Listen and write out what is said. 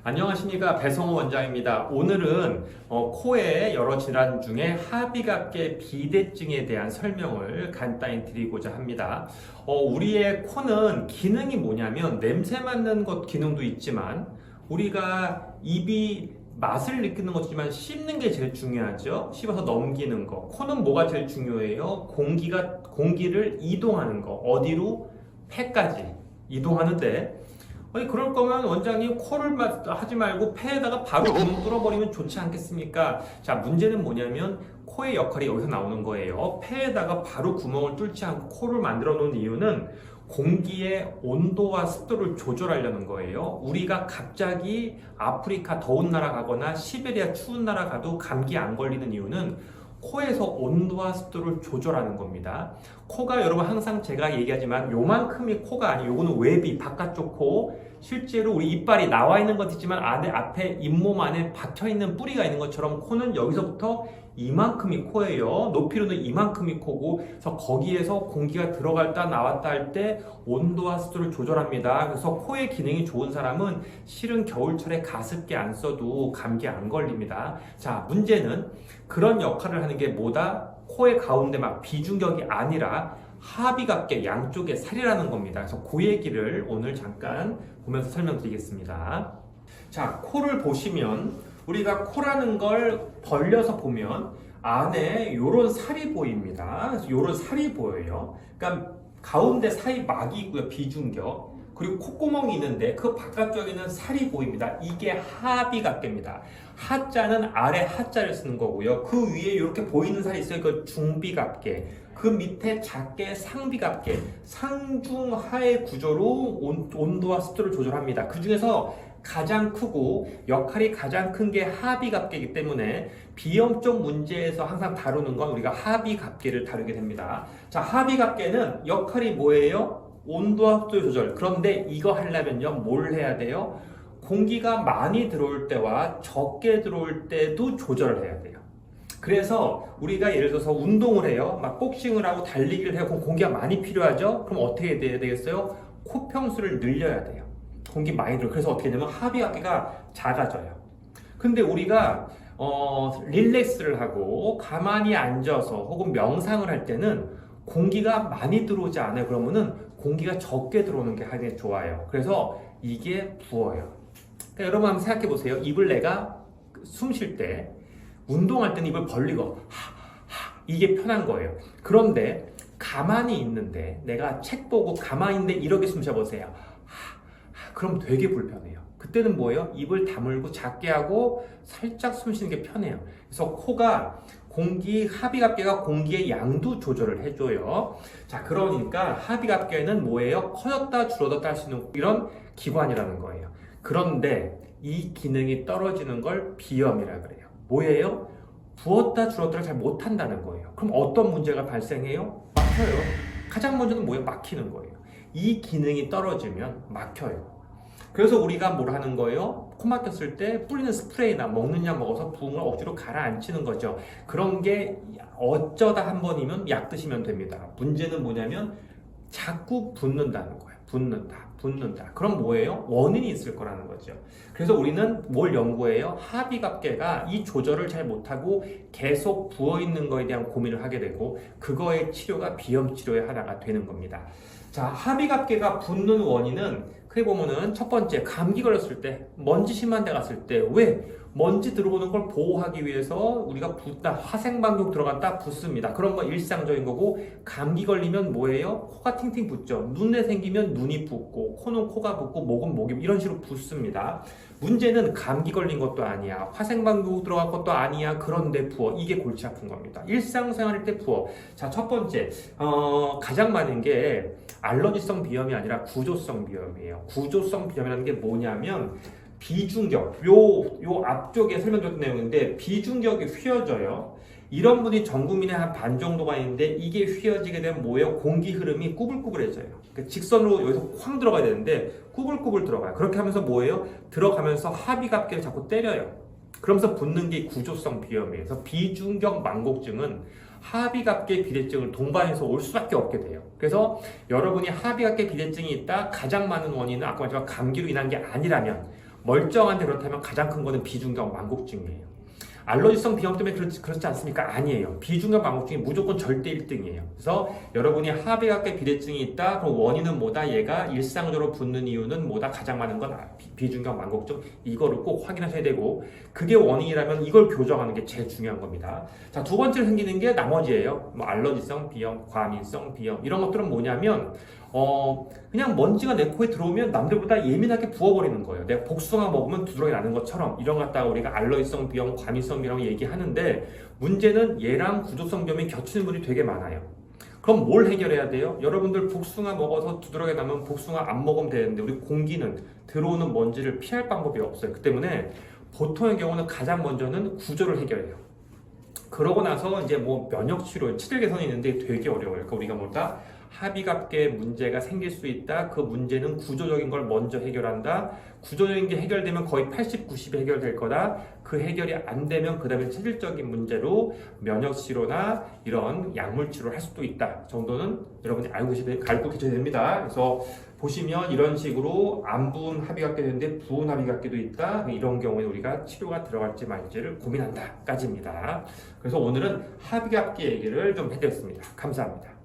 안녕하십니까, 배성호 원장입니다. 오늘은 코의 여러 질환 중에 하비갑계 비대증에 대한 설명을 간단히 드리고자 합니다. 우리의 코는 기능이 뭐냐면 냄새 맡는 것 기능도 있지만 우리가 입이 맛을 느끼는 것이지만 씹는 게 제일 중요하죠. 씹어서 넘기는 거. 코는 뭐가 제일 중요해요? 공기를 이동하는 거. 어디로? 폐까지 이동하는데, 그럴 거면 원장님 코를 하지 말고 폐에다가 바로 구멍 뚫어버리면 좋지 않겠습니까? 자, 문제는 뭐냐면 코의 역할이 여기서 나오는 거예요. 폐에다가 바로 구멍을 뚫지 않고 코를 만들어 놓은 이유는 공기의 온도와 습도를 조절하려는 거예요. 우리가 갑자기 아프리카 더운 나라 가거나 시베리아 추운 나라 가도 감기 안 걸리는 이유는 코에서 온도와 습도를 조절하는 겁니다. 코가 여러분 항상 제가 얘기하지만 요만큼이 코가 아니에요. 요거는 외비, 바깥쪽 코. 실제로 우리 이빨이 나와 있는 것 있지만 앞에 잇몸 안에 박혀 있는 뿌리가 있는 것처럼 코는 여기서부터 이만큼이 코예요. 높이로는 이만큼이 코고, 그래서 거기에서 공기가 들어갔다 나왔다 할 때 온도와 습도를 조절합니다. 그래서 코의 기능이 좋은 사람은 실은 겨울철에 가습기 안 써도 감기 안 걸립니다. 자, 문제는 그런 역할을 하는 게 뭐다? 코의 가운데 막 비중격이 아니라 하비갑계 양쪽의 살이라는 겁니다. 그래서 그 얘기를 오늘 잠깐 보면서 설명드리겠습니다. 자, 코를 보시면 우리가 코라는 걸 벌려서 보면 안에 요런 살이 보입니다. 그래서 요런 살이 보여요. 그러니까 가운데 사이 막이 있고요. 비중격. 그리고 콧구멍이 있는데 그 바깥쪽에는 살이 보입니다. 이게 하비갑계입니다. 하자는 아래 하자를 쓰는 거고요. 그 위에 이렇게 보이는 살이 있어요. 그 중비갑계. 그 밑에 작게 상비갑계. 상중하의 구조로 온도와 습도를 조절합니다. 그 중에서 가장 크고 역할이 가장 큰 게 하비갑계이기 때문에 비염적 문제에서 항상 다루는 건 우리가 하비갑계를 다루게 됩니다. 자, 하비갑계는 역할이 뭐예요? 온도와 습도 조절. 그런데 이거 하려면요, 뭘 해야 돼요? 공기가 많이 들어올 때와 적게 들어올 때도 조절을 해야 돼요. 그래서 우리가 예를 들어서 운동을 해요. 막 복싱을 하고 달리기를 해요. 그럼 공기가 많이 필요하죠? 그럼 어떻게 해야 되겠어요? 코 평수를 늘려야 돼요. 공기 많이 들어. 그래서 어떻게 되냐면 하비갑계가 작아져요. 근데 우리가 릴렉스를 하고 가만히 앉아서 혹은 명상을 할 때는 공기가 많이 들어오지 않아요. 그러면은 공기가 적게 들어오는 게 하게 좋아요. 그래서 이게 부어요. 그러니까 여러분 한번 생각해 보세요. 입을 내가 숨 쉴 때 운동할 때는 입을 벌리고 이게 편한 거예요. 그런데 가만히 있는데 내가 책 보고 가만히 있는데 이렇게 숨 쉬어보세요. 그럼 되게 불편해요. 그때는 뭐예요? 입을 다물고 작게 하고 살짝 숨 쉬는 게 편해요. 그래서 코가 하비갑계가 공기의 양도 조절을 해줘요. 자, 그러니까 하비갑계는 뭐예요? 커졌다 줄어들었다 할 수 있는 이런 기관이라는 거예요. 그런데 이 기능이 떨어지는 걸 비염이라 그래요. 뭐예요? 부었다 줄었다를 잘 못한다는 거예요. 그럼 어떤 문제가 발생해요? 막혀요. 가장 먼저는 뭐예요? 막히는 거예요. 이 기능이 떨어지면 막혀요. 그래서 우리가 뭘 하는 거예요? 코 막혔을 때 뿌리는 스프레이나 먹는 약 먹어서 부응을 억지로 가라앉히는 거죠. 그런 게 어쩌다 한 번이면 약 드시면 됩니다. 문제는 뭐냐면 자꾸 붓는다는 거예요. 붓는다. 그럼 뭐예요? 원인이 있을 거라는 거죠. 그래서 우리는 뭘 연구해요? 하비갑계가 이 조절을 잘 못하고 계속 부어있는 거에 대한 고민을 하게 되고 그거의 치료가 비염 치료의 하나가 되는 겁니다. 자, 하비갑계가 붓는 원인은 크게 보면은 첫 번째, 감기 걸렸을 때, 먼지 심한 데 갔을 때, 왜? 먼지 들어오는 걸 보호하기 위해서 우리가 붓다, 화생방역 들어갔다 붓습니다. 그런 건 일상적인 거고, 감기 걸리면 뭐예요? 코가 팅팅 붓죠. 눈에 생기면 눈이 붓고, 코는 코가 붓고, 목은 목이 이런 식으로 붓습니다. 문제는 감기 걸린 것도 아니야. 화생방역 들어간 것도 아니야. 그런데 부어. 이게 골치 아픈 겁니다. 일상생활일 때 부어. 자, 첫 번째, 가장 많은 게 알러지성 비염이 아니라 구조성 비염이에요. 구조성 비염이라는 게 뭐냐면 비중격, 요 앞쪽에 설명드렸던 내용인데 비중격이 휘어져요. 이런 분이 전 국민의 한 반 정도가 있는데 이게 휘어지게 되면 뭐예요? 공기 흐름이 꾸불꾸불해져요. 그러니까 직선으로 여기서 쾅 들어가야 되는데 꾸불꾸불 들어가요. 그렇게 하면서 뭐예요? 들어가면서 하비갑계를 자꾸 때려요. 그러면서 붓는 게 구조성 비염이에요. 그래서 비중격 망곡증은 하비갑계 비대증을 동반해서 올 수밖에 없게 돼요. 그래서 여러분이 하비갑계 비대증이 있다 가장 많은 원인은 아까 말했지만 감기로 인한 게 아니라면 멀쩡한데 그렇다면 가장 큰 거는 비중격 만곡증이에요. 알러지성 비염 때문에 그렇지 않습니까? 아니에요. 비중격 만곡증이 무조건 절대 1등이에요. 그래서 여러분이 하비각계 비대증이 있다. 그럼 원인은 뭐다? 얘가 일상적으로 붓는 이유는 뭐다? 가장 많은 건 비중격 만곡증. 이거를 꼭 확인하셔야 되고 그게 원인이라면 이걸 교정하는 게 제일 중요한 겁니다. 자, 두 번째로 생기는 게 나머지예요. 뭐 알러지성 비염, 과민성 비염 이런 것들은 뭐냐면 그냥 먼지가 내 코에 들어오면 남들보다 예민하게 부어버리는 거예요. 내가 복숭아 먹으면 두드러기 나는 것처럼 이런 것 갖다가 우리가 알러지성 비염, 과민성 비염이라고 얘기하는데 문제는 얘랑 구조성 비염이 겹치는 분이 되게 많아요. 그럼 뭘 해결해야 돼요? 여러분들 복숭아 먹어서 두드러기 나면 복숭아 안 먹으면 되는데 우리 공기는 들어오는 먼지를 피할 방법이 없어요. 그 때문에 보통의 경우는 가장 먼저는 구조를 해결해요. 그러고 나서 이제 뭐 면역 치료, 치질 개선이 있는데 되게 어려워요. 그러니까 우리가 뭐다? 합의갑계 문제가 생길 수 있다. 그 문제는 구조적인 걸 먼저 해결한다. 구조적인 게 해결되면 거의 80, 90이 해결될 거다. 그 해결이 안 되면 그 다음에 체질적인 문제로 면역 치료나 이런 약물 치료를 할 수도 있다. 정도는 여러분이 알고 계셔야 됩니다. 그래서 보시면 이런 식으로 안 부은 합의갑계 되는데 부은 합의갑계도 있다. 이런 경우에 우리가 치료가 들어갈지 말지를 고민한다 까지입니다. 그래서 오늘은 합의갑계 얘기를 좀 해드렸습니다. 감사합니다.